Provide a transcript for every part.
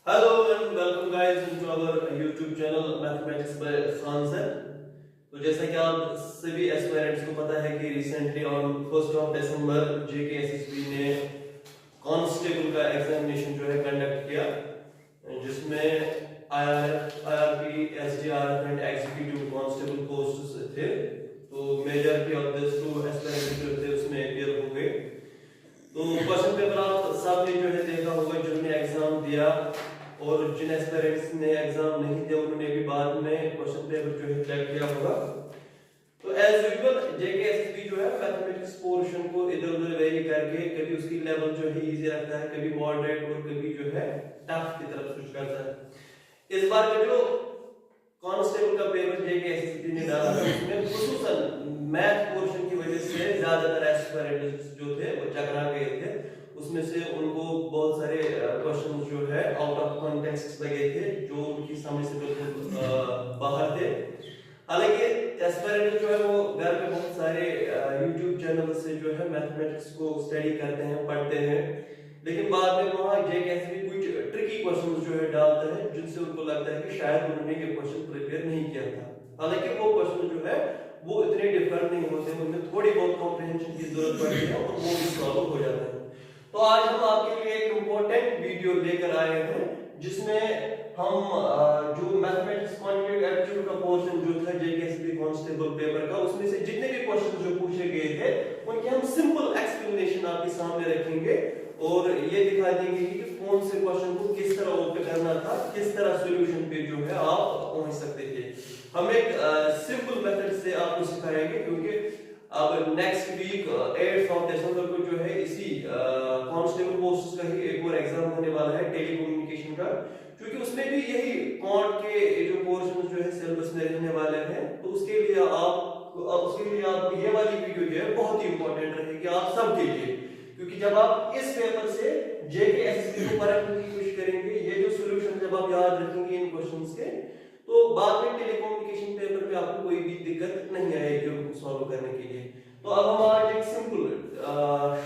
Hello and welcome guys into our YouTube channel Mathematics by Khan sir. तो जैसा कि आप सभी एस्पायरेंट्स को पता है कि recently on 1st of December JKSSB ने कांस्टेबल का एग्जामिनेशन जो है कंडक्ट किया, जिसमें IRP, SDRF and executive constable posts थे। तो majority of this two aspirants जो थे उसमें क्लियर हो गए। तो क्वेश्चन पेपर आप सबने जो है देखा होगा, जिन्होंने एग्जाम दिया और जिन एस्पिरेंट्स ने एग्जाम नहीं दिया उन्होंने भी बाद में क्वेश्चन पेपर जो है चेक किया होगा। तो एज यूजुअल JKSSB जो है मैथमेटिक्स पोर्शन को इधर उधर वेरी करके कभी उसकी लेवल जो है इजी रखता है, कभी मॉडरेट और कभी जो है टफ की तरफ स्विच करता है। इस बार का जो कांस्टेबल का पेपर JKSSB ने डाला था उसमें खुसूसन मैथ पोर्शन की वजह से ज्यादातर एस्पिरेंट्स जो थे वो चकरा गए थे। उसमें से उनको बहुत सारे क्वेश्चंस जो है आउट ऑफ कॉन्टेक्स्ट लगे थे, जो उनकी समझ से बिल्कुल बाहर थे। हालांकि एस्पिरेंट जो है वो घर पे बहुत सारे YouTube चैनल से जो है मैथमेटिक्स को स्टडी करते हैं, पढ़ते हैं, लेकिन बाद में वहाँ JKSSB कुछ ट्रिकी क्वेश्चंस जो है डालता है जिनसे उनको लगता है कि शायद उन्होंने ये क्वेश्चन प्रिपेयर नहीं किया था। हालांकि वो क्वेश्चन जो है वो इतने डिफिकल्ट नहीं होते, उनमें थोड़ी बहुत कॉम्प्रिहेंशन की जरूरत पड़ती है और वो भी सॉल्व हो जाता है। तो आज हम आपके लिए एक इम्पोर्टेंट वीडियो लेकर आए हैं, जिसमें हम जो मैथमेटिक्स क्वांटिटेटिव एप्टीट्यूड का पोर्शन जो था JKSSB कांस्टेबल पेपर का, उसमें से जितने भी क्वेश्चन जो पूछे गए थे उनके हम सिंपल एक्सप्लेनेशन आपके सामने रखेंगे और ये दिखा देंगे कि कौन से क्वेश्चन को किस तरह ओपन करना था, किस तरह सॉल्यूशन पे जो है आप पहुंच सकते थे। हम एक सिंपल मेथड से आपको सिखाएंगे, क्योंकि अब नेक्स्ट वीक 8 ऑफ दिसंबर को जो है इसी कांस्टेबल पोस्ट का ही एक और एग्जाम होने वाला है टेलीकम्युनिकेशन का, क्योंकि उसमें भी यही क्वांट के जो पोर्शन जो है सिलेबस में रहने वाले हैं। तो उसके लिए आपको ये वाली वीडियो जो है बहुत ही इंपॉर्टेंट रहेगी आप सबके लिए, क्योंकि जब आप इस पेपर से JKSSB को परखने की कोशिश करेंगे, ये जो सॉल्यूशन जब आप याद रखेंगे इन क्वेश्चंस के, तो बाद में टेलीकम्युनिकेशन पेपर में आपको कोई भी दिक्कत नहीं आएगी उनको सॉल्व करने के लिए। तो अब हम आज एक सिंपल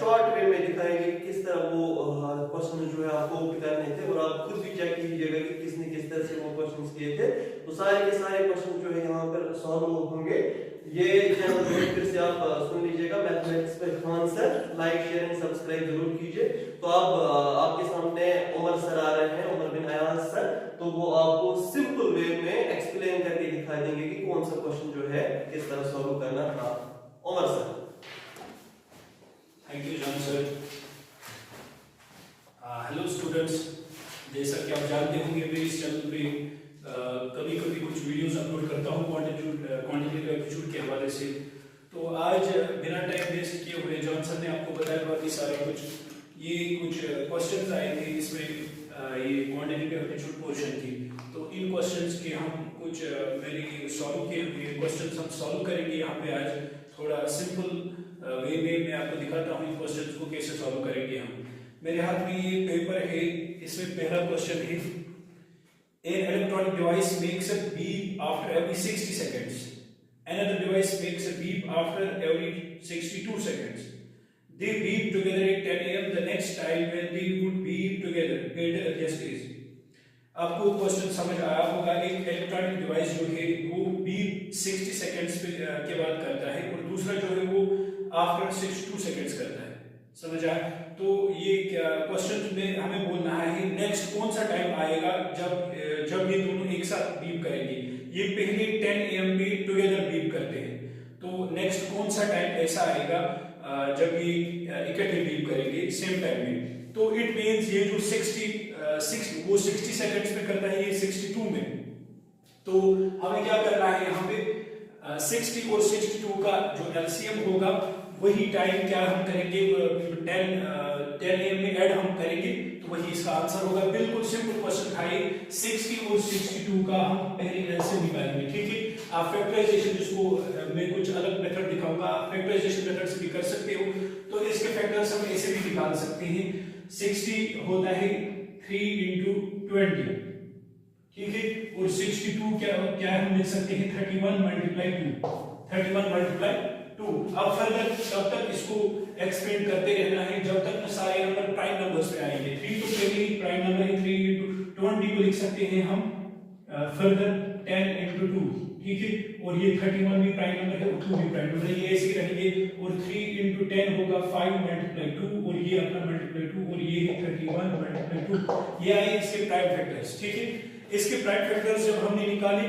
शॉर्ट वे में दिखाएंगे कि किस तरह वो क्वेश्चन जो है आपको ओपन करने थे, और आप खुद भी चेक कीजिएगा कि किसने किस तरह से वो क्वेश्चंस किए थे। तो सारे के सारे क्वेश्चन जो है यहाँ पर सॉल्व होंगे। ये चैनल जो फिर से आप सुन लीजिएगा, mathematics bye Khan sir, like share and subscribe जरूर कीजिए। तो अब आपके सामने उमर सर आ रहे हैं, उमर बिन अयाज सर, तो वो आपको सिंपल वे में एक्सप्लेन करके दिखा देंगे कि कौन सा क्वेश्चन जो है किस तरह सॉल्व करना था। Umar sir. Thank you John sir. Hello students, जैसा कि आप जानते होंगे मैं इस चैनल पे कभी कभी कुछ वीडियोस अपलोड करता हूँ क्वांटिटेटिव एप्टीट्यूड के हवाले से। तो आज बिना टाइम वेस्ट किए हुए जॉन सर ने आपको बताया बाकी सारा कुछ, ये कुछ क्वेश्चंस आए थे इसमें ये क्वांटिटेटिव एप्टीट्यूड पोर्शन की। तो इन क्वेश्चंस के हम कुछ मेरी सॉल्व किए हुए क्वेश्चंस हम सॉल्व करेंगे यहाँ पे आज थोड़ा सिंपल वे में। मैं आपको दिखाता हूँ इन क्वेश्चंस को कैसे सॉल्व करेंगे हम। मेरे हाथ में ये पेपर है, इसमें पहला क्वेश्चन है, an electronic device makes a beep after every 60 seconds. Another device makes a beep after every 62 seconds. They beep together at 10 a.m. the next time when they would beep together at just is. आपको question समझ आया होगा। एक electronic device जो है वो beep 60 seconds के बाद करता है और दूसरा जो है वो आफ्टर 62 सेकंड्स करता है। समझ आया? तो ये क्या क्वेश्चन में हमें बोलना है नेक्स्ट कौन सा टाइम आएगा जब ये दोनों एक साथ बीप करेंगे। ये पहले 10 AM पे टुगेदर बीप करते हैं, तो नेक्स्ट कौन सा टाइम ऐसा आएगा जब ये इकट्ठे बीप करेंगे सेम टाइम में। तो इट मींस ये जो 60 सेकंड्स में करता है, ये 62 में। तो हमें क्या करना है यहाँ पे 60 और 62 का जो LCM होगा वही टाइम क्या हम करेंगे 10 AM में ऐड हम करेंगे, तो वही इसका आंसर होगा। बिल्कुल सिंपल क्वेश्चन था ये। 60 और 62 का हम पहले LCM निकालेंगे, ठीक है। आप फैक्टराइजेशन, जिसको मैं कुछ अलग मेथड दिखाऊंगा, फैक्टराइजेशन मेथड से भी कर सकते हो। तो इसके फैक्टर्स हम ऐसे भी निकाल सकते हैं। 60 होता है 3 into 20, ठीक है, और 62 क्या हम लिख सकते हैं 31 multiply 2। अब फर्दर तब तक इसको एक्सपेंड करते रहना है जब तक सारे नंबर प्राइम नंबर्स पे आएंगे। 3 तो पहले ही प्राइम नंबर है, 3 into 20 को लिख सकते हैं हम फर्दर 10 into 2, ठीक है। और ये 31 भी प्राइम नंबर है और 2 भी प्राइम नंबर है, ये ऐसे रहेंगे। और 3 into 10 होगा 5 multiply 2 और ये अपना multiply 2 और ये है 31 multiply 2। ये आए इसके प्राइम फैक्टर्स, ठीक है। इसके प्राइम फैक्टर्स जब हमने निकाले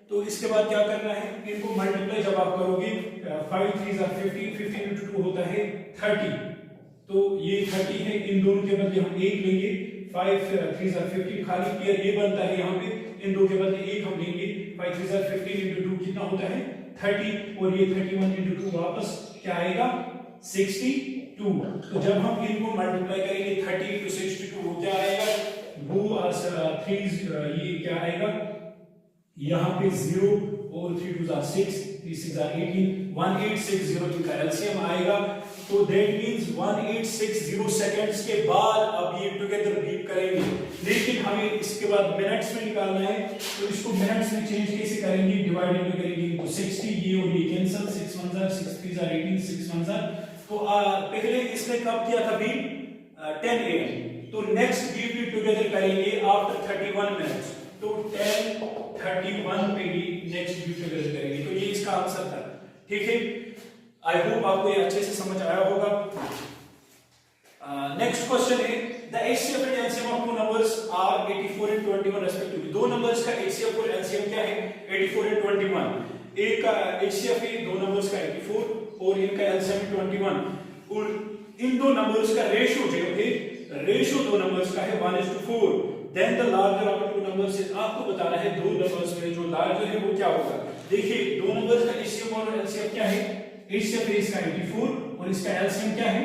तो इसके बाद क्या करना है, इनको मल्टीप्लाई जब आप करोगे 5 3 are 50, 15 into 2 होता है 30, तो ये 30 है। इन दोनों के बदले हम 1 लेंगे, 5 3 are 50 खाली पेयर ये बनता है यहाँ पे, इन दो के बदले 1 हम लेंगे, 5 3 are 15 into 2 कितना होता है 30 और ये 31 into 2 वापस क्या आएगा 62। तो जब हम इनको मल्टीप्लाई करेंगे 30 into 62 क्या आएगा, वो 3 ये क्या आएगा यहाँ पे 0 और 3 2 are 6, 3 6 are 18, 1860 इनका एलसीएम आएगा। तो दैट मींस 1860 सेकंड्स के बाद अब ये टुगेदर लीप करेंगे, लेकिन हमें इसके बाद मिनट्स में निकालना है। तो इसको मिनट्स में चेंज कैसे करेंगे, डिवाइडेड में करेंगे इनको 60, ये और ये कैंसिल, 6 1 are 6 3 are 18, 6 1 are। तो पहले इसने कब किया था भी 10 AM, तो नेक्स्ट लीप भी टुगेदर करेंगे आफ्टर 31 मिनट्स, तो 10 31 पे ही नेक्स्ट लीप टुगेदर करेंगे। तो ये इसका आंसर था, ठीक है। आई होप आपको ये अच्छे से समझ आया होगा। नेक्स्ट क्वेश्चन है the HCF and LCM of two numbers are 84 and 21 respectively. दो नंबर्स का एचसीएफ और एलसीएम क्या है 84 and 21। एक का एचसीएफ है दो नंबर्स का 84 और इनका एलसीएम 21, और इन दो नंबर्स का रेशियो जो है, रेशियो दो नंबर्स का है 1:4। Then the larger of two numbers is, आपको बताना है दो नंबर्स में जो लार्जर है वो क्या होगा। देखिए दो नंबर्स का एचसीएफ और एलसीएम क्या है, एचसीएफ इसका 84 और इसका एलसीएम क्या है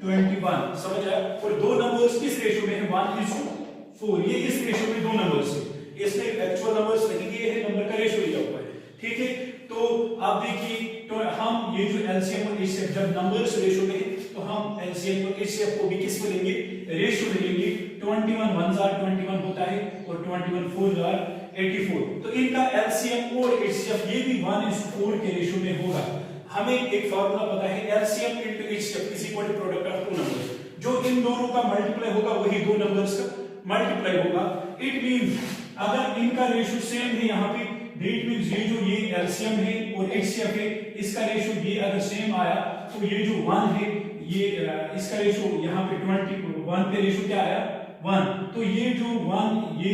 21, समझ आया। और दो नंबर्स किस रेशियो में है 1:4, ये इस रेशियो में दो नंबर्स है, इसने एक्चुअल नंबर्स नहीं दिए हैं, नंबर का रेशियो दिया हुआ है, ठीक है। तो आप देखिए तो हम ये जो एलसीएम और एचसीएफ जब नंबर्स रेशियो में है तो हम एलसीएम और एचसीएफ को भी किस में लेंगे, रेशियो में लेंगे। 21 1s are 21 होता है और 21 4s are 84। तो इनका एलसीएम और एचसीएफ ये भी 1:4 के रेशियो में होगा। हमें एक फार्मूला पता है LCM into HCF is equal to product of two numbers, जो इन दोनों का मल्टीप्लाई होगा वही दो नंबर्स का मल्टीप्लाई होगा। इट मींस अगर इनका रेशियो सेम है यहाँ पे, दैट मींस ये जो ये एलसीएम है और एचसीएफ है इसका रेशियो ये अगर सेम आया तो ये जो 1 है ये इसका रेशियो यहाँ पे 21 पे रेशियो क्या आया 1, तो ये जो 1 ये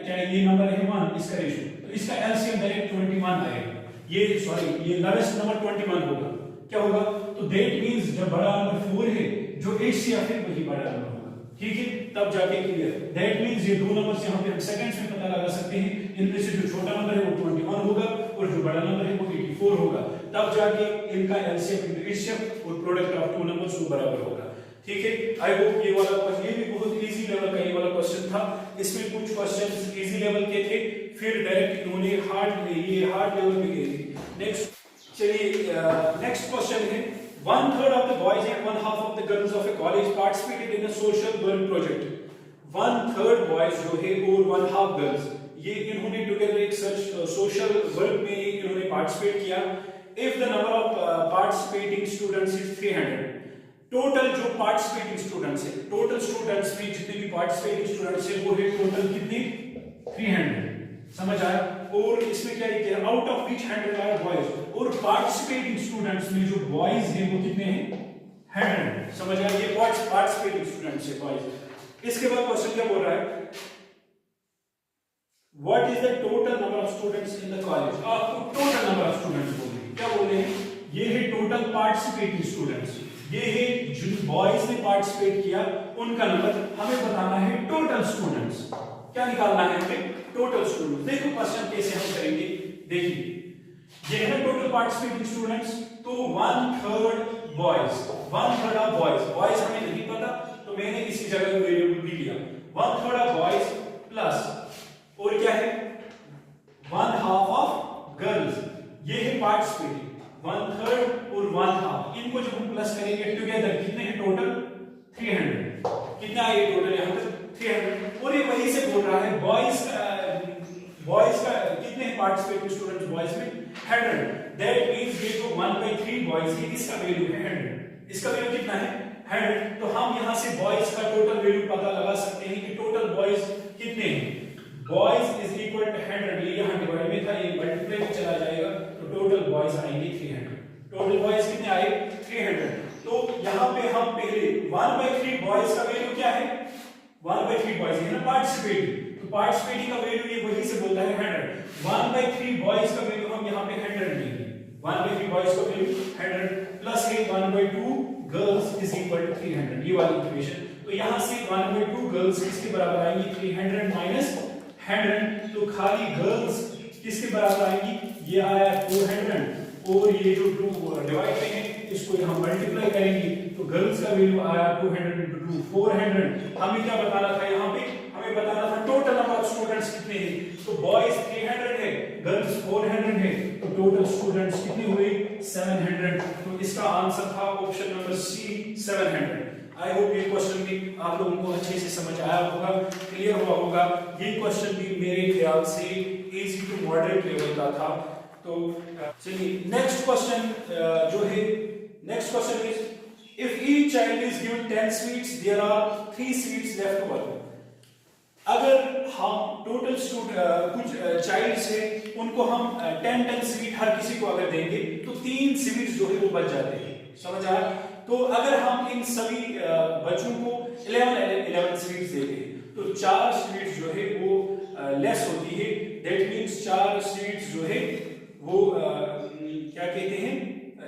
क्या ये नंबर है 1 इसका रेशियो, तो इसका एलसीएम डायरेक्ट 21 आएगा। ये सॉरी ये लोवेस्ट नंबर 21 होगा, क्या होगा, तो दैट मींस जब बड़ा नंबर 4 है जो एचसीएफ है वही बड़ा नंबर होगा, ठीक है। तब जाके क्लियर, दैट मींस ये दो नंबर्स यहाँ पे हम सेकंड्स में पता लगा सकते हैं, इनमें से जो छोटा नंबर है वो 21 होगा और जो बड़ा नंबर है वो 84 होगा, तब जाके इनका एलसीएम इनटू एचसीएफ और प्रोडक्ट ऑफ टू नंबर्स वो बराबर होगा, ठीक है। आई होप ये वाला क्वेश्चन, ये भी बहुत इजी लेवल का ये वाला क्वेश्चन था, इसमें कुछ क्वेश्चंस इजी लेवल के थे, फिर डायरेक्ट इन्होंने हार्ड लेवल पे गए थे। नेक्स्ट चलिए नेक्स्ट क्वेश्चन है 1/3 of the boys and 1/2 of the girls of a college participated in a social work project। 1/3 boys जो है और 1/2 girls, ये इन्होंने टुगेदर एक सोशल वर्क में इन्होंने पार्टिसिपेट किया। If the number of participating students is 300, total जो पार्टिसिपेटिंग स्टूडेंट्स है, टोटल स्टूडेंट्स में जितने भी पार्टिसिपेटिंग स्टूडेंट्स है वो है टोटल कितने 300, समझ आया। और इसमें क्या लिखा है out of which 100 are boys, और पार्टिसिपेटिंग स्टूडेंट्स में जो बॉयज हैं वो कितने हैं 100, समझ आया। ये पार्टिसिपेटिंग स्टूडेंट्स है बॉयज। इसके बाद क्वेश्चन क्या बोल रहा है what is the total number of students in the college. आपको टोटल नंबर ऑफ स्टूडेंट्स बोलने हैं, क्या बोल रहे हैं, ये है टोटल पार्टिसिपेटिंग स्टूडेंट्स, ये है जिन बॉयज ने पार्टिसिपेट किया उनका नंबर, हमें बताना है टोटल स्टूडेंट्स, क्या निकालना है हमें टोटल स्टूडेंट्स। देखो क्वेश्चन कैसे हम करेंगे, देखिए ये है टोटल पार्टिसिपेटिंग स्टूडेंट्स, तो 1/3 बॉयज, 1/3 ऑफ बॉयज हमें नहीं पता तो मैंने इसी जगह वेरिएबल भी लिया 1/3 ऑफ बॉयज प्लस और क्या है 1/2 ऑफ गर्ल्स, ये है पार्टिसिपेटिंग 1/3 और 1/2, इनको जब हम प्लस करेंगे टुगेदर कितने हैं टोटल 300, कितना है ये टोटल यहाँ पर 300। और ये वही से बोल रहा है बॉयज का कितने हैं पार्टिसिपेटिंग स्टूडेंट्स बॉयज में 100, दैट मींस ये जो 1/3 बॉयज है इसका वैल्यू है 100, इसका वैल्यू कितना है 100। तो हम यहां से बॉयज का टोटल वैल्यू पता लगा सकते हैं कि टोटल बॉयज कितने हैं, बॉयज इज इक्वल टू 100, ये यहाँ डिवाइड में था, ये मल्टीप्लाई में चला जाएगा, तो टोटल बॉयज आएंगे 300। टोटल बॉयज कितने आए? 300। तो यहाँ पे हम पहले 1/3 बॉयज का वैल्यू क्या है? 1/3 बॉयज है ना पार्टिसिपेटिंग, तो पार्टिसिपेटिंग का वैल्यू ये वही से बोलता है 100। 1/3 बॉयज का वैल्यू हम यहाँ पे 100 लेंगे। 1/3 बॉयज का वैल्यू 100 प्लस है 1/2 गर्ल्स इज इक्वल टू 300, ये वाली इक्वेशन। तो यहाँ से 1/2 गर्ल्स किसके बराबर आएंगी? 300 माइनस 100, तो खाली गर्ल्स किसके बराबर आएंगी? ये आया 200, और ये जो 2 डिवाइड में है इसको यहाँ मल्टीप्लाई करेंगे, तो गर्ल्स का वैल्यू आया 200 into 2 400। हमें क्या बताना था यहाँ पे? हमें बताना था टोटल नंबर ऑफ स्टूडेंट्स कितने हैं। तो बॉयज 300 है, गर्ल्स 400 है, तो टोटल स्टूडेंट्स कितने हुए? 700। तो इसका आंसर था option number C 700। I hope ये क्वेश्चन भी आप लोगों को अच्छे से समझ आया होगा, क्लियर हुआ होगा। ये क्वेश्चन भी मेरे ख्याल से इजी टू मॉडरेट लेवल का था। तो चलिए नेक्स्ट क्वेश्चन जो है, next question is if each child is given 10 sweets there are 3 sweets left over. अगर हम टोटल कुछ चाइल्ड्स है उनको हम 10 स्वीट हर किसी को अगर देंगे तो 3 स्वीट्स जो है वो बच जाते हैं, समझ आया? तो अगर हम इन सभी बच्चों को 11 स्वीट्स देते हैं तो 4 स्वीट्स जो है वो लेस होती है। दैट मींस 4 स्वीट्स जो है वो क्या कहते हैं,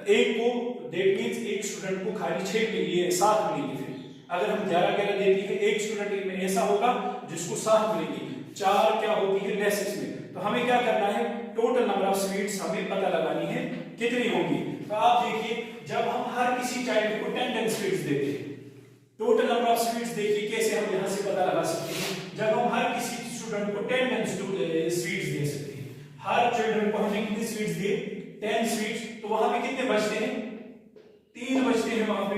एक को, दैट मींस एक स्टूडेंट को खाली 6 के लिए 7 मिलेंगे। फिर अगर हम 11 देती है, एक स्टूडेंट में ऐसा होगा जिसको 7 मिलेंगी, 4 क्या होती है लेस इसमें। तो हमें क्या करना है? टोटल नंबर ऑफ स्वीट्स हमें पता लगानी है कितनी होगी। तो आप देखिए जब हम हर किसी चाइल्ड को 10 स्वीट्स देते हैं, टोटल नंबर ऑफ स्वीट्स देखिए कैसे हम यहां से पता लगा सकते हैं। जब हम हर किसी स्टूडेंट को 10 स्वीट्स दे सकते हैं, हर चिल्ड्रन को हमने कितनी स्वीट्स दिए? 10 स्वीट्स, तो वहां पे कितने बचते हैं? 3 बचते हैं वहां पे।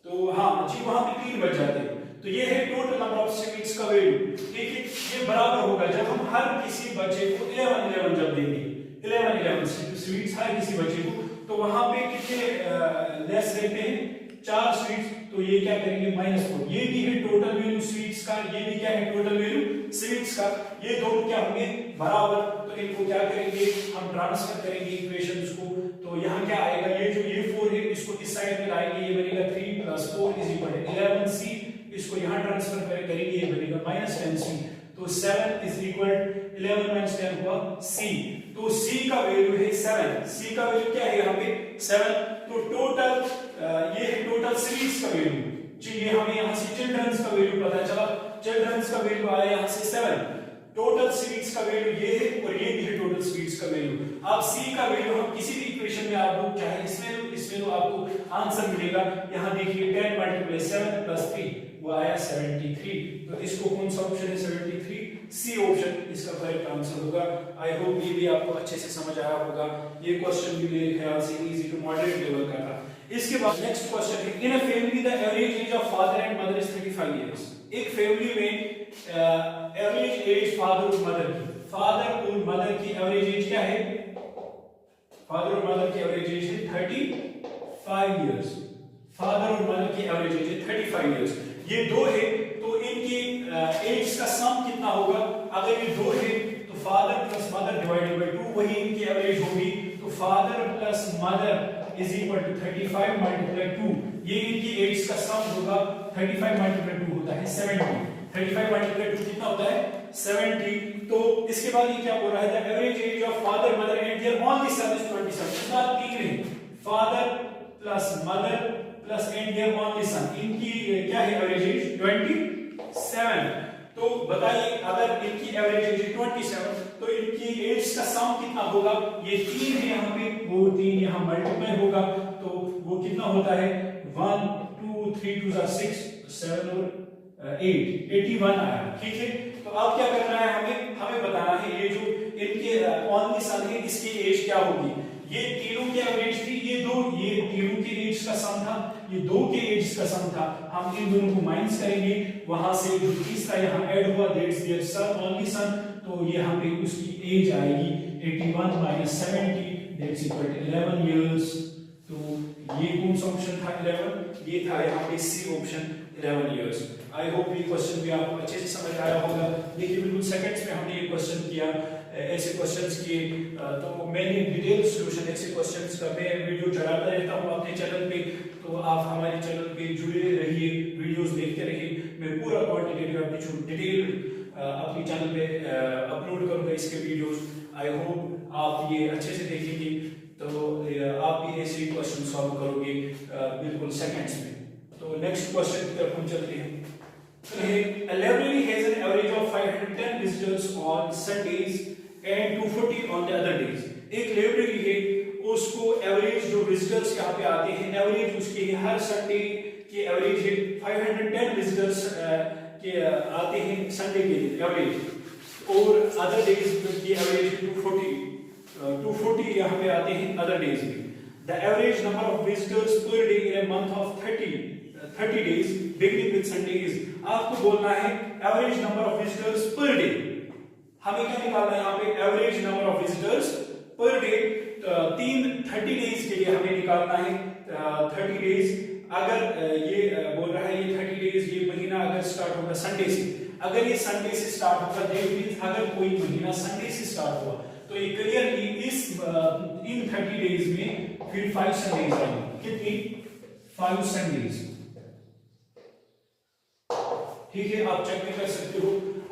तो हाँ जी, वहां पे 3 बच जाते हैं। तो ये है टोटल नंबर ऑफ स्वीट्स का वैल्यू। देखिए ये बराबर होगा जब हम हर किसी बच्चे को 11 जब देंगे, 11 स्वीट्स हर किसी बच्चे को, तो वहां पे कितने लेस रहते हैं? 4 स्वीट्स। तो ये क्या करेंगे? -4। ये भी है टोटल वैल्यू स्वीट्स का, ये भी क्या है? टोटल वैल्यू स्वीट्स का। ये दोनों क्या होंगे? बराबर। तो इनको क्या करेंगे? हम ट्रांसफर करेंगे इक्वेशंस को। तो यहाँ क्या आएगा? ये जो ये 4 है इसको इस साइड में लाएंगे, ये बनेगा 3 + 4 = 11c। इसको यहाँ ट्रांसफर करेंगे, ये बनेगा -10c। तो 7 = 11 - 10 हुआ c। तो c का वैल्यू है 7। c का वैल्यू क्या है यहाँ पे? 7। तो टोटल ये है टोटल स्वीट्स का वैल्यू जी। ये हमें यहाँ से चिल्ड्रंस का वैल्यू पता चला, चिल्ड्रंस का वैल्यू आया यहाँ से 7। टोटल स्वीट्स का वैल्यू ये है और ये भी है टोटल स्वीट्स का वैल्यू। अब c का वैल्यू हम किसी भी इक्वेशन में आप लोग चाहे इसमें तो आपको आंसर मिलेगा। यहाँ देखिए 10 × 7 + 3 वो आया 73। तो इसको कौन सा ऑप्शन है? 73, सी ऑप्शन इसका करेक्ट आंसर होगा। आई होप ये भी आपको अच्छे से समझ आया होगा। ये क्वेश्चन भी मेरे ख्याल से इजी टू मॉडरेट लेवल का था। इसके बाद नेक्स्ट क्वेश्चन है in a family the average age of father and mother is 35 years. एक फैमिली में एवरेज एज फादर और मदर की एवरेज एज क्या है? फादर और मदर की एवरेज एज है 35 इयर्स। फादर और मदर की एवरेज एज है 35 इयर्स। ये 2 है तो इनकी एज का सम कितना होगा? अगर ये 2 है तो father plus mother divided by 2 वही इनकी एवरेज होगी। तो father plus mother is equal to 35 multiply 2, ये इनकी एज का सम होगा। 35 मल्टीप्लाई 2 होता है 70। 35 मल्टीप्लाई 2 कितना होता है? 70। तो इसके बाद ये क्या बोल रहा है? The average age of father mother and their only son is 27। इस बात 3 है, father plus mother plus and their only son, इनकी क्या है एवरेज एज? 27। तो बताइए अगर इनकी एवरेज एज 27 तो इनकी एज का सम कितना होगा? ये 3 है यहाँ पे, वो 3 यहाँ मल्टीप्लाई होगा तो वो कितना होता है? 1 2 3 2 6 7 और 8 81 आया। ठीक है, तो अब क्या करना है? हमें बताना है ये जो इनके ओनली सन है इसकी एज क्या होगी। ये तीनों की एवरेज थी, ये तीनों की एज का सम था, ये 2 के एज का सम था। हम इन दोनों को माइनस करेंगे, वहां से जो तीसरा यहाँ ऐड हुआ that's their son only son, तो ये यहाँ पे उसकी एज आएगी 81 - 70 दैट्स इक्वल टू 11 इयर्स। तो ये कौन सा ऑप्शन था? 11। ये था यहाँ पे C option 11 years। I hope ये क्वेश्चन भी आपको अच्छे से समझ आया होगा। देखिए बिल्कुल सेकंड्स में हमने ये क्वेश्चन किया, ऐसे क्वेश्चंस किए, तो मैंने डिटेल सॉल्यूशन ऐसे क्वेश्चंस का मैं वीडियो चढ़ाता रहता हूँ अपने चैनल पे, तो आप हमारे चैनल पे जुड़े रहिए, वीडियोस देखते रहिए। मैं पूरा क्वांटिटेटिव एप्टीट्यूड डिटेल अपने चैनल पे अपलोड करूंगा इसके वीडियोस। आई होप आप ये अच्छे से देखेंगे, तो आप भी ऐसे क्वेश्चन सॉल्व करोगे बिल्कुल सेकंड्स में। तो नेक्स्ट क्वेश्चन की तरफ हम चलते हैं। A library has an average of 510 visitors on Sundays and 240 on the other days। एक लाइब्रेरी है, उसको एवरेज जो विजिटर्स यहाँ पे आते हैं, एवरेज उसके हर संडे के एवरेज है 510 विजिटर्स के आते हैं संडे के एवरेज, और अदर डेज की एवरेज 240 यहाँ पे आते हैं अदर डेज में। The average number of visitors per day in a month of 30 days beginning with Sunday is। आपको बोलना है average number of visitors per day. हमें क्या निकालना है यहाँ पे, average number of visitors per day. 30 days के लिए हमें निकालना है 30 डेज। अगर ये बोल रहा है ये 30 डेज, ये महीना अगर स्टार्ट होगा संडे से, अगर ये संडे से स्टार्ट होगा, दैट मींस अगर कोई महीना संडे से स्टार्ट हुआ तो ये क्लियरली इस इन 30 डेज में फिर 5 संडेज आएंगे। कितनी? 5 संडेज। ठीक है, आप चेक भी कर सकते हो।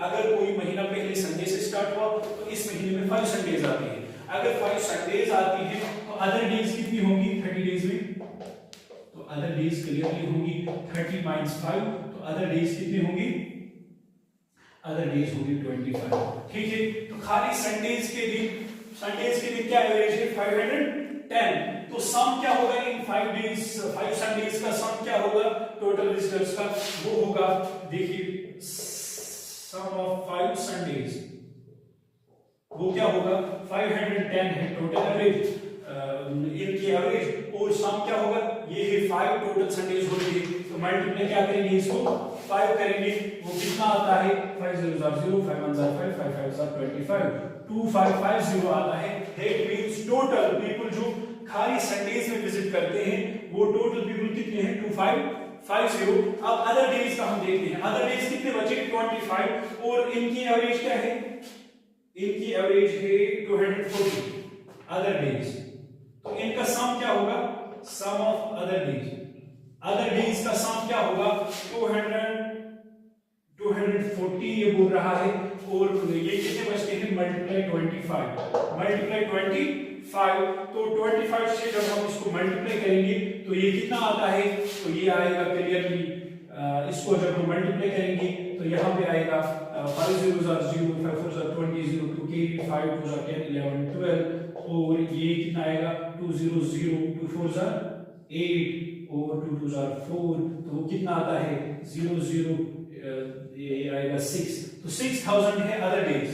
अगर कोई महीना पहले संडे से स्टार्ट हुआ तो इस महीने में 5 संडेज आती है। अगर 5 संडेज आती है तो अदर डेज कितनी होंगी 30 डेज में? तो अदर डेज क्लियरली होंगी 30 माइनस 5, तो अदर डेज कितनी होंगी? अदर डेज होंगी 25। ठीक है, तो खाली संडेज के दिन क्या एवरेज है? 510। तो सम क्या होगा इन 5 संडेज का सम क्या होगा टोटल विजिटर्स का? वो होगा, देखिए सम ऑफ 5 संडेज वो क्या होगा? 510 है टोटल एवरेज, इनकी एवरेज, और सम क्या होगा? ये है 5 टोटल संडेज होती है, तो मल्टीप्लाई क्या करेंगे इसको? 5 करेंगे, वो कितना आता है? 5 0 0 5 1 5 5 5 25 2550 आता है। दैट मींस टोटल पीपल जो खाली संडेज में विजिट करते हैं वो टोटल पीपल कितने हैं? 2550। अब अदर डेज का हम देखते हैं, अदर डेज कितने बचे? 25, और इनकी एवरेज क्या है? इनकी एवरेज है 240 अदर डेज। तो इनका सम क्या होगा? सम ऑफ अदर डेज का सम क्या होगा? 240 ये बोल रहा है, और ये कितने बचते हैं? मल्टीप्लाई 25, तो 25 से जब हम इसको मल्टीप्लाई करेंगे तो ये कितना आता है? तो ये आएगा क्लियरली, इसको जब हम मल्टीप्लाई करेंगे तो यहाँ पे आएगा 5 0 0 5 4 20 0 2 k 5 2 10 11 12, और ये कितना आएगा? 2 0 0 2 4 8 और 2 2 4, तो वो कितना आता है? 0 0, ये आएगा 6, तो 6000 है अदर डेज।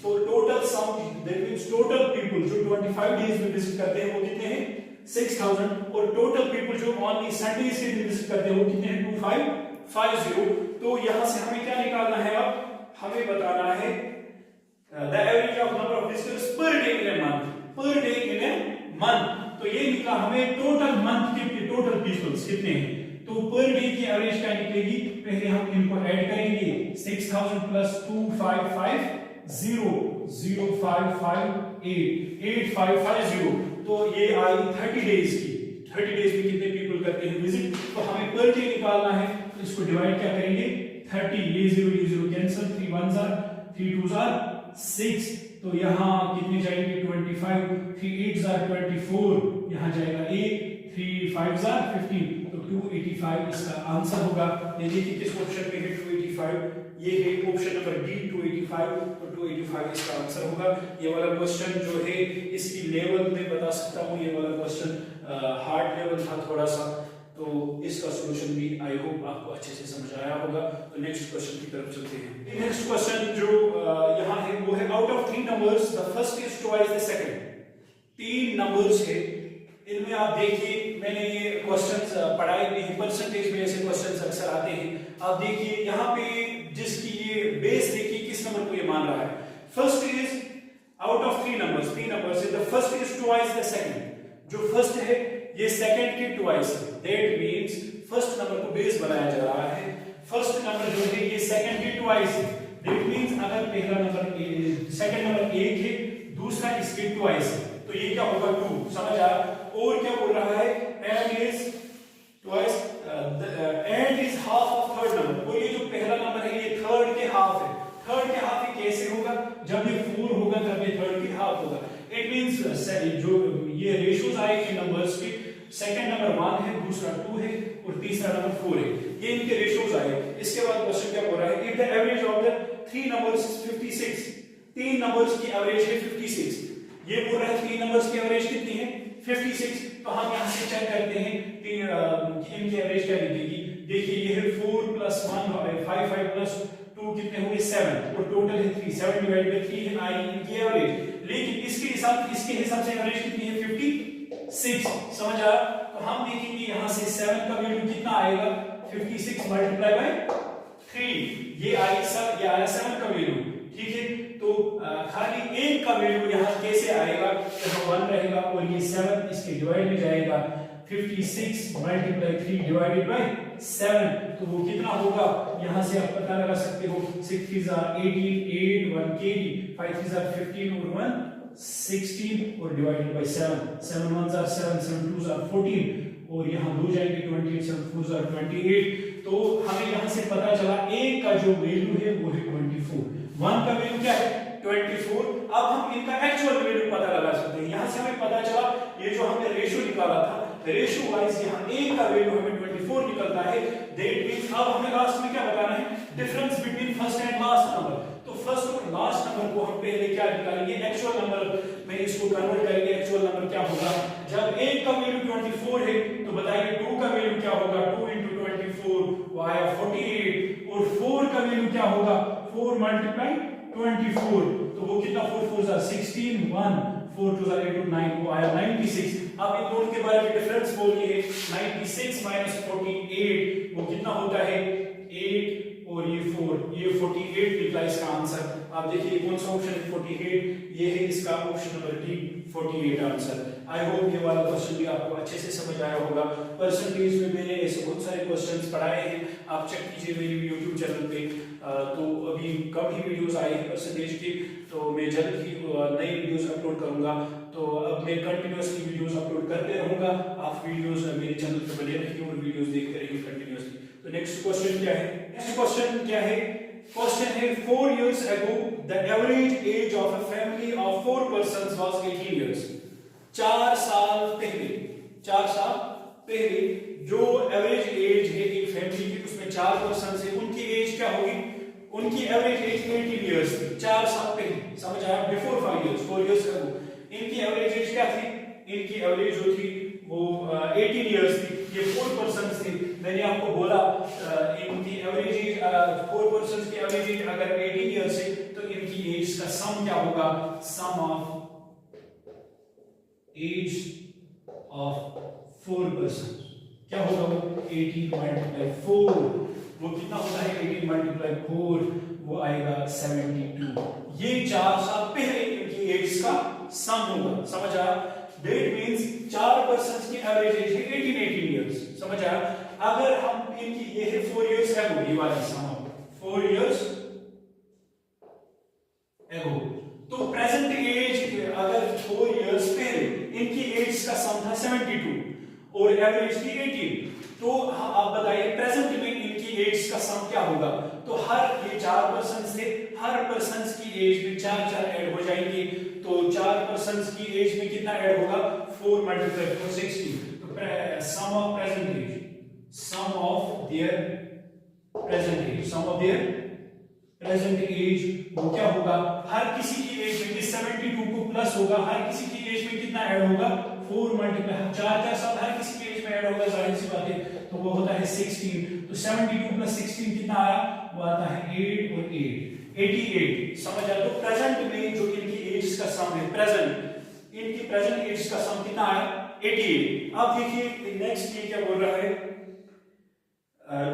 तो total sum that means total people जो 25 डेज में विजिट करते हैं वो कितने हैं? 6000, और टोटल पीपल जो ओनली संडेज के दिन विजिट करते हैं वो कितने हैं? 2550। तो यहां से हमें क्या निकालना है? अब हमें बताना है the average of number of visitors per day in a month. तो ये निकला हमें टोटल मंथ के टोटल पीपल्स कितने हैं। तो पर डे की एवरेज क्या निकलेगी? पहले हम इनको ऐड करेंगे, 6000 प्लस 2550 8550, तो ये आई 30 डेज की। 30 डेज में कितने पीपल करते हैं विजिट, तो हमें पर डे निकालना है, तो इसको डिवाइड क्या करेंगे? 30, ये 0 कैंसिल, 3 1 3 2 6, तो यहाँ कितने जाएंगे? 25, 3 8 24, यहाँ जाएगा 1, 3 5 15, तो 285 इसका आंसर होगा। ये देखिए किस ऑप्शन में है 285, ये है ऑप्शन नंबर डी 285, तो 285 इसका आंसर होगा। ये वाला क्वेश्चन जो है इसकी लेवल में बता सकता हूँ, ये वाला क्वेश्चन हार्ड लेवल था थोड़ा सा, तो इसका सॉल्यूशन भी आई होप आपको अच्छे से समझ आया होगा। तो नेक्स्ट क्वेश्चन की तरफ चलते हैं। नेक्स्ट क्वेश्चन जो यहाँ है वो है out of 3 numbers the first is twice the second. 3 numbers है, इनमें आप देखिए मैंने ये क्वेश्चंस पढ़ाए भी हैं, परसेंटेज में ऐसे क्वेश्चंस अक्सर आते हैं। आप देखिए यहाँ पे जिसकी ये बेस देखिए किस नंबर को ये मान रहा है। First is out of 3 numbers, 3 numbers है, the first is twice the second. जो फर्स्ट है ये सेकंड के ट्वाइस है, दैट मींस फर्स्ट नंबर को बेस बनाया जा रहा है फर्स्ट नंबर जो है ये सेकंड के ट्वाइस है। दैट मींस अगर पहला नंबर सेकंड नंबर 1 है, दूसरा इसके ट्वाइस है, तो ये क्या होगा 2। समझ आया? और क्या बोल रहा है, and is twice and is half of third number, और ये जो पहला नंबर है ये थर्ड के हाफ है। थर्ड के हाफ ये कैसे होगा, जब ये 4 होगा तब ये थर्ड के हाफ होगा। इट मींस जो ये रेशियोज आए इन नंबर्स के, सेकंड नंबर 1 है, दूसरा 2 है और तीसरा नंबर 4 है, ये इनके रेशियोज आए। इसके बाद क्वेश्चन क्या बोल रहा है, if the average of the 3 numbers is 56, 3 numbers की एवरेज है 56, ये बोल रहा है 3 नंबर्स की एवरेज कितनी है 56। तो हम यहां से चेक करते हैं कि इनकी एवरेज क्या निकलेगी। देखिए ये है 4 + 1 5 5 + 2 कितने होंगे 7, और टोटल है 3, 7 डिवाइडेड बाय 3 है आई इनकी एवरेज। लेकिन इसके हिसाब से एवरेज कितनी है 56। समझ आया? तो हम देखेंगे यहां से 7 का वैल्यू कितना आएगा 56 × 3, ये आया 7 का वैल्यू। ठीक है, तो खाली 1 का वैल्यू यहां कैसे आएगा, यहां 1 रहेगा और ये 7 इसके डिवाइड में जाएगा। 56 × 3 डिवाइडेड बाय 7, तो वो कितना होगा, यहां से आप पता लगा सकते हो। 6 3 are 18, 8 1 carry, 5 3 are 15 और 1 16 और divided by 7, 7 1s are 7, 7 2s are 14 और यहां 2 जाएंगे 28, 7 4s are 28। तो हमें यहां से पता चला 1 का जो वैल्यू है वो है 24, 1 का वैल्यू क्या है 24। अब हम इनका एक्चुअल वैल्यू पता लगा सकते हैं। यहां से हमें पता चला ये जो हमने रेशियो निकाला था, रेशियो वाइज यहां 1 का वैल्यू हमें 24 निकलता है। दैट मींस अब हमें लास्ट में क्या बताना है, difference between first and last number. तो फर्स्ट और लास्ट नंबर को हम पहले क्या निकालेंगे, एक्चुअल नंबर में इसको कन्वर्ट करेंगे। एक्चुअल नंबर क्या होगा, जब 1 का वैल्यू 24 है तो बताइए 2 का वैल्यू क्या होगा, 2 × 24 वो आया 48, और 4 का वैल्यू क्या होगा 4 × 24, तो वो कितना 4 4s are 16, 1 4 2s are 8 9, वो आया 96। अब इन दोनों के बारे में डिफरेंस बोलिए, 96 - 48 वो कितना होता है 8 और ये 4, ये 48 निकला इसका आंसर। आप देखिए कौन सा ऑप्शन है 48, ये है इसका ऑप्शन नंबर डी 48 आंसर। आई होप ये वाला क्वेश्चन भी आपको अच्छे से समझ आया होगा। परसेंटेज में मैंने ऐसे बहुत सारे क्वेश्चंस पढ़ाए हैं, आप चेक कीजिए मेरे YouTube चैनल पे। तो अभी कम ही वीडियोस आए हैं परसेंटेज की, तो मैं जल्द ही नई वीडियोस अपलोड करूंगा। तो अब मैं कंटिन्यूअसली वीडियोस अपलोड करते रहूंगा, आप वीडियोस मेरे चैनल पे बने रहिए और वीडियोस देखते रहिए कंटिन्यूअसली। तो नेक्स्ट क्वेश्चन क्या है, क्वेश्चन है 4 years ago the average age of a family of 4 persons was 18 years। 4 साल पहले जो एवरेज एज है एक फैमिली की, उसमें 4 पर्सन्स है, उनकी एज क्या होगी, उनकी एवरेज एज 18 इयर्स थी 4 साल पहले। समझ आया? बिफोर 5 years, 4 years ago इनकी एवरेज एज क्या थी, इनकी एवरेज जो थी वो 18 इयर्स थी। ये 4 पर्सन्स थे, मैंने आपको बोला इनकी एवरेज एज 4 पर्सन्स की एवरेज एज अगर 18 इयर्स है तो इनकी एज का सम क्या होगा, सम ऑफ एज ऑफ 4 पर्सन्स क्या होगा, वो 18 × 4, वो कितना होता है 18 × 4, वो आएगा 72। ये 4 साल पहले इनकी एज का सम होगा। समझ आया? दैट मींस 4 पर्सन्स की एवरेज एज है 18 इयर्स। समझ आया? अगर हम इनकी ये है 4 years ago, ये वाली सम 4 years ago, तो प्रेजेंट एज अगर 4 years पहले इनकी एज का सम था 72 और एवरेज थी 18, तो आप बताइए प्रेजेंट में इनकी एज का सम क्या होगा। तो हर ये 4 पर्सन्स थे, हर पर्सन्स की एज में 4 ऐड हो जाएंगे, तो 4 पर्सन्स की एज में कितना ऐड होगा 4 × 4 60। तो sum of present age, sum of their present age वो क्या होगा, हर किसी की एज में 72 को प्लस होगा, हर किसी की एज में कितना ऐड होगा 4 × 4 साल हर किसी की एज में ऐड होगा, जाहिर सी बात है, तो वो होता है 16। तो 72 + 16 कितना आया, वो आता है 8 और 8 88। समझ आया? तो प्रेजेंट में जो इनकी एज का सम है, इनकी प्रेजेंट एज का सम कितना आया 88। अब देखिए नेक्स्ट ये क्या बोल रहा है,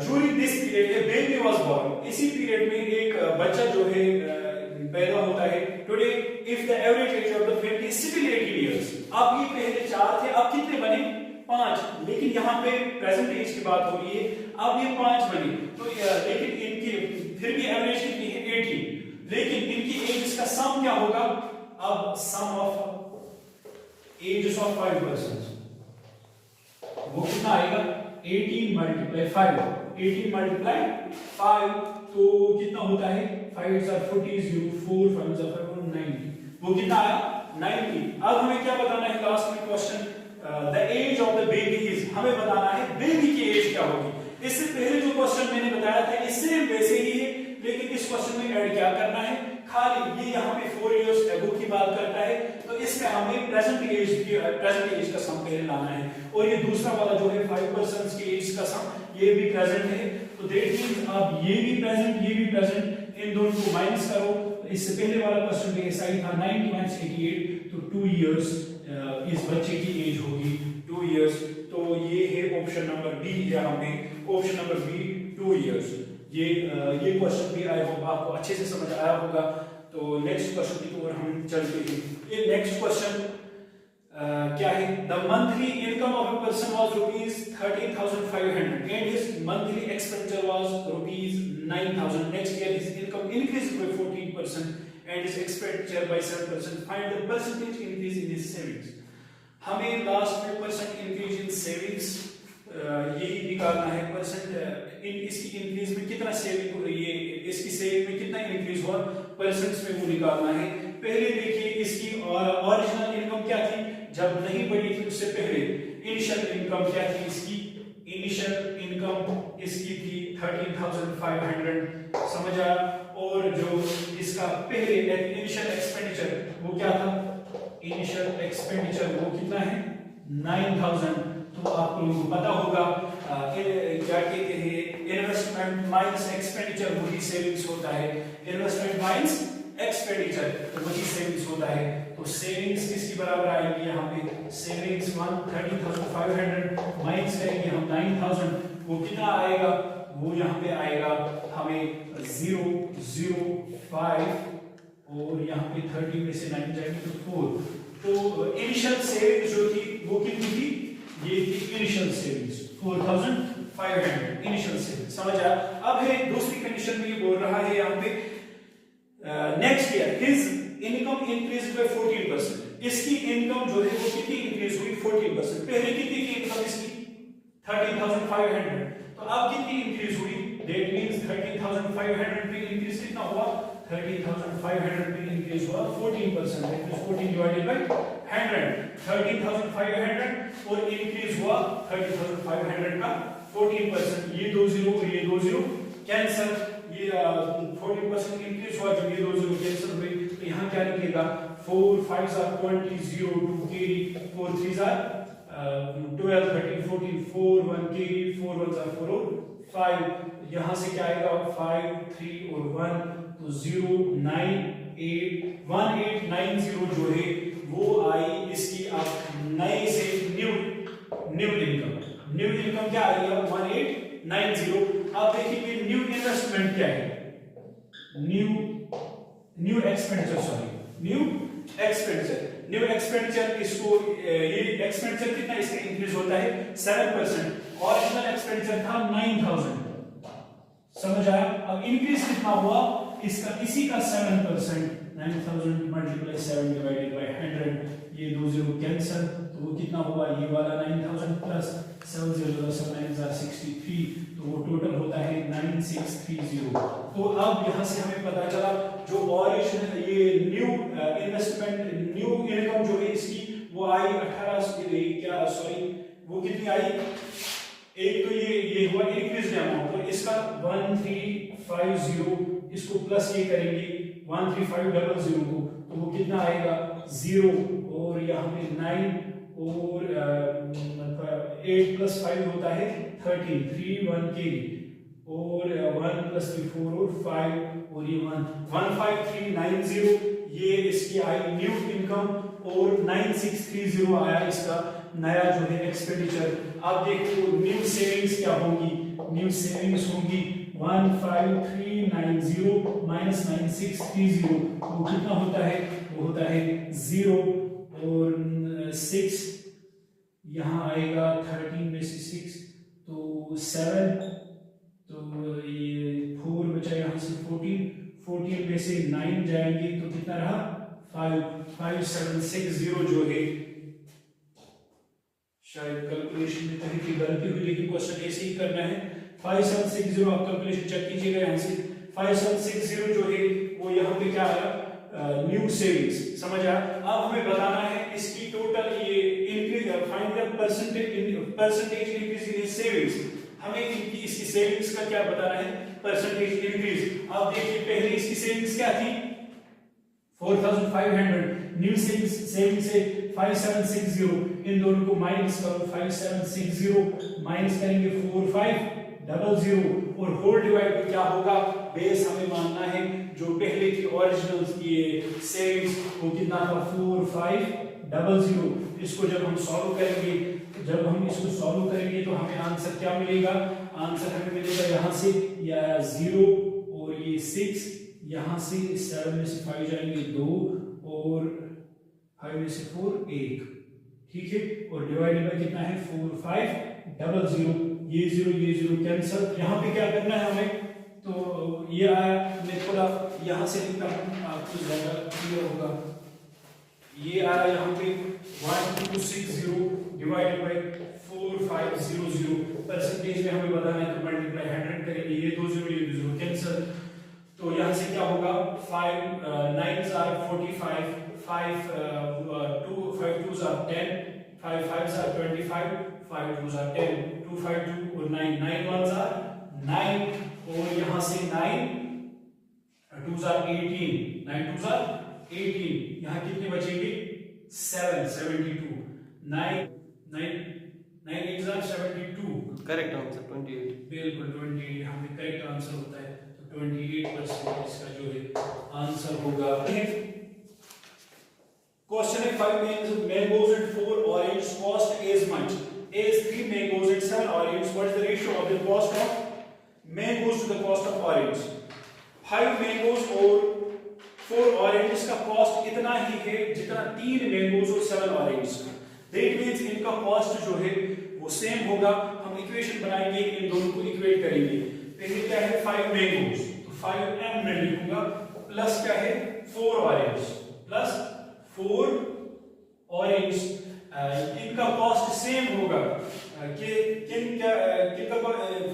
during this period a baby was born, इसी पीरियड में एक बच्चा जो है पैदा होता है। Today if the average age of the family is still 18 years. अब ये पहले 4 थे, अब कितने बने 5, लेकिन यहाँ पे प्रेजेंट एज की बात हो रही है। अब ये 5 बनी, तो लेकिन इनकी फिर भी एवरेज कितनी है 18, लेकिन इनकी एजेस का सम क्या होगा? अब सम ऑफ एजेस ऑफ 5 पर्सन्स वो कितना आएगा? 18 मल्टीप्लाई 5, 18 मल्टीप्लाई 5 तो कितना होता है? 5 is 40, 0 4 5 is 5 90, वो कितना आया? 90। अब हमें क्या बताना है लास्ट में question? The age of the baby is, हमें बताना है बेबी की एज क्या होगी। इससे पहले जो क्वेश्चन मैंने बताया था इससे वैसे ही है, लेकिन इस क्वेश्चन में ऐड क्या करना है? खाली ये यहाँ पे 4 इयर्स अबो की बात करता है, तो इसमें हमें प्रेजेंट एज का सम पहले लाना है, और ये दूसरा वाला जो है 5 पर्सन्स की एज का सम, ये भी प्रेजेंट है, तो दैट मींस अब ये भी प्रेजेंट, इन दोनों को माइनस करो। इससे पहले वाला क्वेश्चन में सही था 90 माइनस 88, तो 2 इयर्स इस बच्चे की एज होगी 2 इयर्स, तो ये है ऑप्शन नंबर बी, यहाँ पे ऑप्शन नंबर बी 2 इयर्स। ये क्वेश्चन भी आई होप आपको अच्छे से समझ आया होगा। तो नेक्स्ट क्वेश्चन की ओर हम चलते हैं। ये नेक्स्ट क्वेश्चन क्या है? The monthly income of a person was ₹13,500 and his monthly expenditure was ₹9,000। Next year his income increased by 14% and his expenditure by 7%. Find the percentage increase in his savings. हमें last में percent increase in savings यही निकालना है। Percent in इसकी increase में कितना saving हो रही है, इसकी सेविंग में कितना इंक्रीज हुआ, परसेंट्स में वो निकालना है। पहले देखिए इसकी ओरिजिनल इनकम क्या थी जब नहीं बढ़ी थी, उससे पहले इनिशियल इनकम क्या थी इसकी? इनिशियल इनकम इसकी थी 13,500, समझ आया? और जो इसका पहले इनिशियल एक्सपेंडिचर वो क्या था? इनिशियल एक्सपेंडिचर वो कितना है? 9,000। तो आप लोगों को पता होगा क्या कहते हैं, इन्वेस्टमेंट माइनस एक्सपेंडिचर वही सेविंग्स होता है। इन्वेस्टमेंट माइनस एक्सपेंडिचर तो वही सेविंग्स होता है। तो सेविंग्स किसकी बराबर आएगी? यहाँ पे सेविंग्स 13,500 माइनस करेंगे हम 9,000, वो कितना आएगा? वो यहाँ पे आएगा हमें 005, और यहाँ पे 30 में से 9 जाएंगे तो 4। तो इनिशियल सेविंग्स जो थी वो कितनी थी? ये थी इनिशियल सेविंग्स 4,500 इनिशियल सेविंग्स, समझ आया? अब है दूसरी कंडीशन में ये बोल रहा है यहाँ पे next year his income increase by 14%। इसकी इनकम जो है वो कितनी इंक्रीज हुई? 14%। पहले कितनी थी इनकम इसकी? 13,500, तो अब कितनी इंक्रीज हुई? दैट मींस 13,500 पे इंक्रीज कितना हुआ? 13,500 पे इंक्रीज हुआ 14%, दैट मींस 14 डिवाइडेड बाय 100, 13,500 और इंक्रीज हुआ 30,500 का 14%। ये 2 0 और ये 2 0 कैंसिल, ये 14% इंक्रीज हुआ, जब ये 2 0 कैंसिल हुए तो यहाँ क्या लिखेगा? 4 5s are 20, 0 2 carry, 4 3s are 12 13 14, 4 1 carry, 4 1s are 4 और 5। यहाँ से क्या आएगा? 5 3 और 1, तो 0 9 8 1890 जो है वो आई इसकी अब नए से न्यू इनकम क्या आ रही है? 1890। अब देखिए न्यू इन्वेस्टमेंट क्या है? न्यू एक्सपेंडिचर इसको ये एक्सपेंडिचर कितना इसका इंक्रीज होता है? 7%। ओरिजिनल एक्सपेंडिचर था 9,000, समझ आया? अब इंक्रीज कितना हुआ इसका? इसी का 7%, 9,000 मल्टीप्लाई 7 डिवाइडेड बाय 100, ये 2 0 कैंसिल, तो वो कितना हुआ? ये वाला 9,000 प्लस 7 0 7 9 63, तो वो टोटल होता है 9630। तो अब यहाँ से हमें पता चला जो ओरिजिनल ये न्यू इन्वेस्टमेंट न्यू इनकम जो है इसकी वो आई 18 वो कितनी आई? एक तो ये हुआ इंक्रीज अमाउंट, तो इसका 1350, इसको प्लस ये करेंगे 13500 को, तो वो कितना आएगा? 0 और यहाँ पे 9 और 8 प्लस 5 होता है 13, 3 1 के और 1 प्लस 3 4 और 5 और ये 15390, ये इसकी आई न्यू इनकम, और 9630 आया इसका नया जो है एक्सपेंडिचर। अब देखो न्यू सेविंग्स क्या होंगी? न्यू सेविंग्स होंगी 15390 माइनस 9630, वो कितना होता है? वो होता है 0 और 6, यहाँ आएगा 13 में से 6 तो 7 14 में से 9 जाएंगे तो कितना रहा 5760 जो है, शायद कैलकुलेशन में कहीं की गलती हुई लेकिन क्वेश्चन ऐसे ही करना है। 5760 आप कैलकुलेशन चेक कीजिएगा यहाँ से। 5760 जो है वो यहाँ पे क्या आया, न्यू सेविंग्स, समझ आया। अब हमें बताना है इसकी टोटल ये increase, find the percentage increase in savings. हमें इनकी इसकी सेविंग्स का क्या बताना है, परसेंटेज इंक्रीज। आप देखिए पहले इसकी सेविंग्स क्या थी 4500, न्यू सेविंग्स से 5760, इन दोनों को माइनस करो, 5760 माइनस करेंगे 4500 और होल डिवाइड पर क्या होगा, बेस हमें मानना है जो पहले की ओरिजिनल ये सेविंग्स वो कितना था 4500। इसको जब हम सॉल्व करेंगे, जब हम इसको सॉल्व करेंगे तो हमें आंसर क्या मिलेगा, आंसर हमें मिलेगा यहाँ से या 0 और ये 6, यहाँ से 7 में से 5 जाएंगे 2 और 5 में से 4 1, ठीक है। और डिवाइडेड बाय कितना है 4500, ये 0 कैंसिल। यहाँ पे क्या करना है हमें, तो ये आया, मैं थोड़ा यहाँ से लिखता हूँ आपको ज्यादा क्लियर होगा। ये आया यहाँ पे 1260 डिवाइडेड बाय 4500, परसेंटेज में हमें बताना है तो मल्टीप्लाई 100 करेंगे, ये 2 0 कैंसिल। तो यहाँ से क्या होगा 5 9s are 45, 5 2s are 10, 5 5s are 25, 5 2s are 10, 2 5 2 और 9 9 1s are 9 और यहाँ से 9 2s are 18, 9 2s are 18, यहाँ कितने बचेंगे 7 72, 9 8s are 72, करेक्ट आंसर 28। बिल्कुल 28 यहाँ पे करेक्ट आंसर होता है। 28% इसका जो है आंसर होगा। क्वेश्चन है 5 mangoes and 4 oranges cost as much as 3 mangoes and 7 oranges. What is the ratio of the cost of mangoes to the cost of oranges? 5 mangoes और 4 oranges का कॉस्ट इतना ही है जितना 3 mangoes और 7 oranges का। That means इनका cost जो है वो सेम होगा। हम इक्वेशन बनाएंगे, इन दोनों को इक्वेट करेंगे। पहले क्या है 5 मैंगोज, तो 5m में लिखूंगा, प्लस क्या है 4 ऑरेंज, प्लस 4 ऑरेंज। इनका कॉस्ट सेम होगा कि किनका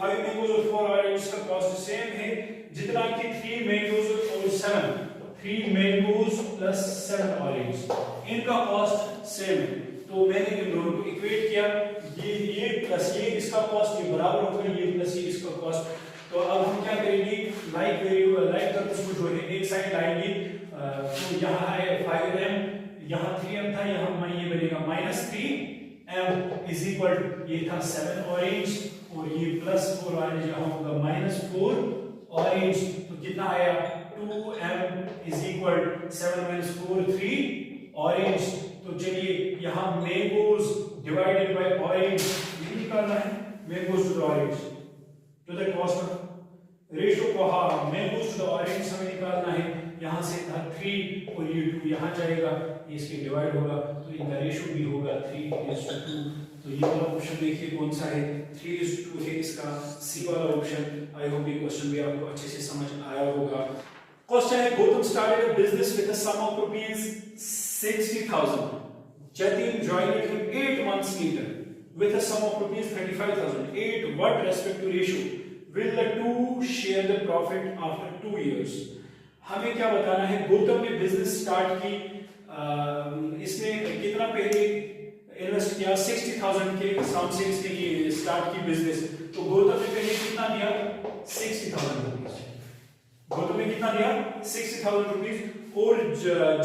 5 मैंगोज और 4 ऑरेंज का कॉस्ट सेम है जितना कि 3 मैंगोज और 7, 3 मैंगोज प्लस 7 ऑरेंज, इनका कॉस्ट सेम है। तो मैंने इन दोनों को इक्वेट किया, ये प्लस ये इसका कॉस्ट ये बराबर होगा, ये प्लस ये इसका कॉस्ट। तो अब हम क्या करेंगे, लाइक वेरिएबल लाइक टर्म्स को जो है एक साइड लाएंगे। तो यहाँ है 5m, यहाँ 3m था, यहाँ ये बनेगा -3m इज इक्वल टू, ये था 7 ऑरेंज और ये प्लस 4 ऑरेंज, यहाँ होगा -4 ऑरेंज। तो कितना आया 2m इज इक्वल 7 - 4 3 ऑरेंज। तो चलिए यहाँ मैंगोज डिवाइडेड बाय ऑरेंज ये निकालना है, mangoes to the orange to the cost of ratio को, हाँ मैंगोज टू द ऑरेंज हमें निकालना है। यहाँ से था 3 और ये 2 यहाँ जाएगा, इसके डिवाइड होगा तो इनका रेशियो भी होगा 3:2। तो ये वाला ऑप्शन देखिए कौन सा है, 3:2 है इसका सी वाला ऑप्शन। आई होप ये क्वेश्चन भी आपको अच्छे से समझ आया होगा। क्वेश्चन है Gautam started a business with a sum of ₹60,000. Jatin joined him 8 months later with a sum of ₹35,000. 8 what respect to ratio will the two share the profit after 2 years? हमें क्या बताना है, गौतम ने बिजनेस स्टार्ट की, इसने कितना पहले इन्वेस्ट किया 60,000 के सम से इसने ये स्टार्ट की बिजनेस। तो गौतम ने पहले कितना दिया 60,000 रुपीज, गौतम ने कितना दिया 60,000 रुपीज और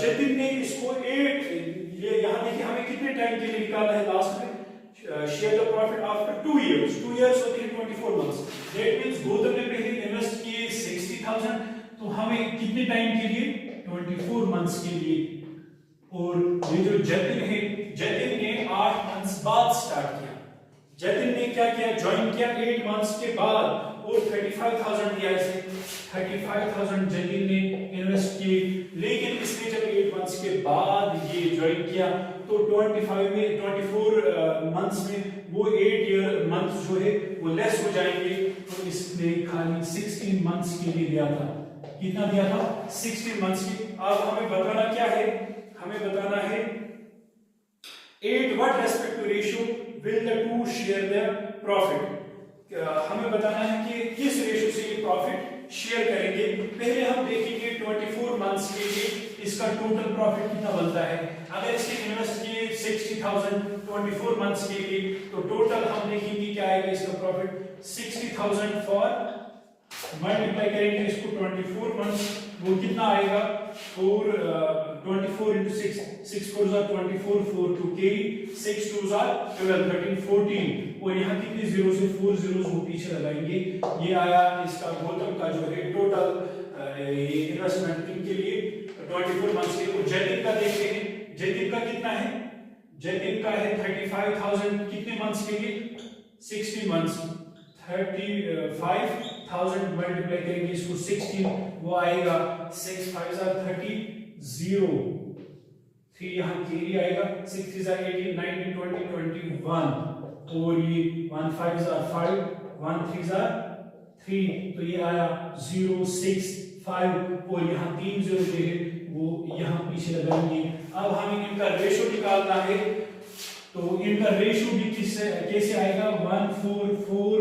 जतिन ने इसको 8, ये यहाँ देखिए हमें कितने टाइम के लिए निकालना है लास्ट में, share the profit after 2 years, 2 years होती है 24 months। दैट मींस गौतम ने पहले इन्वेस्ट किए 60,000, तो हमें कितने टाइम के लिए 24 months के लिए। और ये जो जतिन है, जतिन ने 8 months बाद स्टार्ट किया। जतिन ने क्या किया, ज्वाइन किया 8 months के बाद और 35,000 दिया इसे, 35,000 जतिन ने इन्वेस्ट किए। लेकिन इसने जब 8 months के बाद ये ज्वाइन किया तो 24 months में वो 8 months जो है वो लेस हो जाएंगे। तो इसने खाली 16 months के लिए दिया था, कितना दिया था 16 मंथ्स की। अब हमें बताना क्या है, हमें बताना है at what respect to ratio will the two share the profit. हमें बताना है कि किस रेशियो से ये प्रॉफिट शेयर करेंगे। पहले हम देखेंगे 24 मंथ्स के लिए इसका टोटल प्रॉफिट कितना बनता है। अगर इसकी इन्वेस्ट किए 60,000 24 मंथ्स के लिए, तो टोटल हम देखेंगे क्या आएगा इसका प्रॉफिट 60,000 फॉर मल्टीप्लाई करेंगे इसको 24 मंथ्स, वो कितना आएगा 24 into 6, 6 4s are 24, 4 2 carry, 6 2s are 12, 13 14, और यहाँ कितने जीरो से 4 zeros वो पीछे लगाएंगे। ये आया इसका गौतम का जो है टोटल ये इन्वेस्टमेंट के लिए 24 मंथ्स के। और जयदीप का देखते हैं, जयदीप का कितना है, जयदीप का है 35,000 कितने मंथ्स के लिए 60 मंथ्स। 35,000 मल्टीप्लाई करेंगे इसको 16, वो आएगा 6 5s are 30, 0 3 यहाँ कैरी आएगा, 6 3s are 18, 19 20 21, और ये 1 5s are 5, 1 3s are 3, तो ये आया 0 6 5, और यहाँ 3 0 जो है वो यहाँ पीछे लगाएंगे। अब हमें इनका रेशो निकालना है, तो इनका रेशो भी कैसे आएगा 1 4 4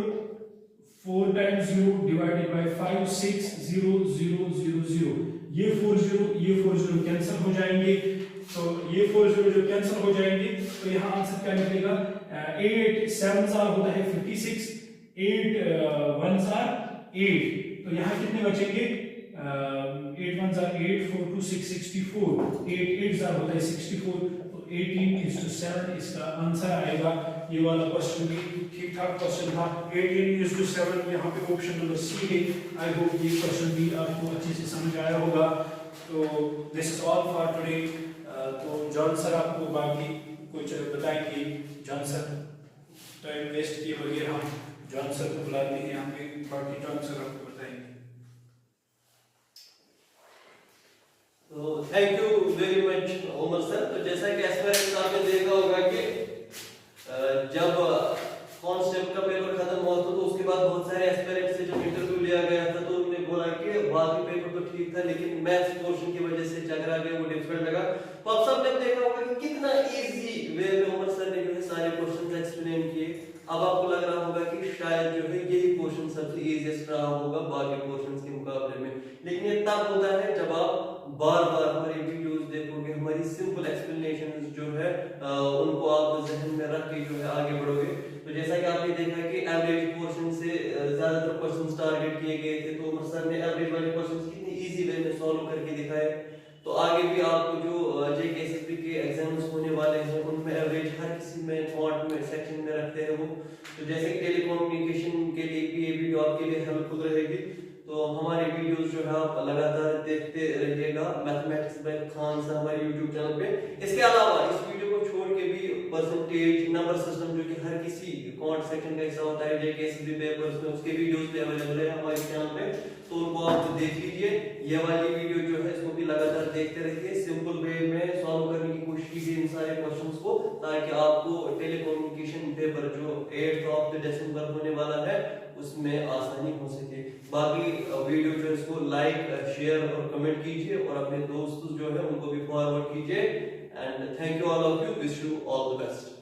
4 times 0 divided by 5 6 0 0 0 0, ये 4 0 कैंसिल हो जाएंगे, तो ये 4 0 जो कैंसिल हो जाएंगे तो यहाँ आंसर क्या निकलेगा 8 7 होता है 56, 8 1s are 8, तो यहाँ कितने बचेंगे 8 1s are 8, 4 2 6 64, 8 8s होता है 64, तो 18:7 इसका आंसर आएगा। ये वाला क्वेश्चन भी ठीक ठाक क्वेश्चन था। 18:7 यहाँ पे ऑप्शन नंबर सी है। आई होप ये क्वेश्चन भी आपको अच्छे से समझ आया होगा। तो this is all for today. तो जॉन सर आपको बाकी कुछ बताएंगे। जॉन सर टाइम वेस्ट किए बगैर हम जॉन सर को बुलाते हैं यहाँ पे, बाकी जॉन सर आपको बताएंगे। तो thank you very much Umar sir. तो जैसा कि एस्पिरेंट्स आपने देखा होगा कि जब कॉन्स्टेबल का पेपर खत्म हुआ तो उसके बाद बहुत सारे एस्पिरेंट्स से जब इंटरव्यू लिया गया था तो उन्होंने बोला कि बाकी पेपर तो ठीक था लेकिन मैथ्स पोर्शन की वजह से चकरा गया, वो डिफिकल्ट लगा। तो आप सबने देखा होगा कि कितना इजी वे में उमर सर ने जो है सारे क्वेश्चंस एक्सप्लेन किए। अब आपको लग रहा होगा कि शायद जो है यही पोर्शन सबसे इजीएस्ट रहा होगा बाकी पोर्शंस के मुकाबले में, लेकिन ये तब होता है जब आप बार-बार हमारी वीडियोस देखोगे, हमारी सिंपल एक्सप्लेनेशंस जो है उनको आप ज़हन में रख के जो है आगे बढ़ोगे। तो जैसा कि आपने देखा कि एवरेज पोर्शन से ज्यादातर क्वेश्चंस टारगेट किए गए थे, तो उमर सर ने एवरेज वाले क्वेश्चंस कितनी इजी वे में सॉल्व करके दिखाए। तो आगे भी आपको जो जेकेएसएसबी के एग्जाम्स होने वाले हैं उनमें एवरेज हर किसी में पॉइंट में सेक्शन में रखते हैं वो। तो जैसे कि टेलीकम्युनिकेशन के लिए भी ये वीडियो आपके लिए हेल्पफुल रहेगी। तो हमारे वीडियोस जो है आप लगातार देखते रहिएगा मैथमेटिक्स बाय खान सर हमारे यूट्यूब चैनल पे। इसके अलावा इस वीडियो को छोड़ के भी परसेंटेज नंबर सिस्टम जो कि हर किसी कॉन्ट सेक्शन का हिस्सा होता है जेकेएसएसबी पेपर्स में, उसके वीडियोस भी अवेलेबल है हमारे चैनल पे, तो उनको आप देख लीजिए। ये वाली वीडियो जो है इसको भी लगातार देखते रहिए, सिंपल वे में सॉल्व करने की कोशिश कीजिए इन सारे क्वेश्चंस को, ताकि आपको टेलीकम्युनिकेशन पेपर जो 8 दिसंबर होने वाला है उसमें आसानी हो सके। बाकी वीडियो जो है इसको लाइक शेयर और कमेंट कीजिए और अपने दोस्त जो है उनको भी फॉरवर्ड कीजिए। And thank you all of you, wish you all the best.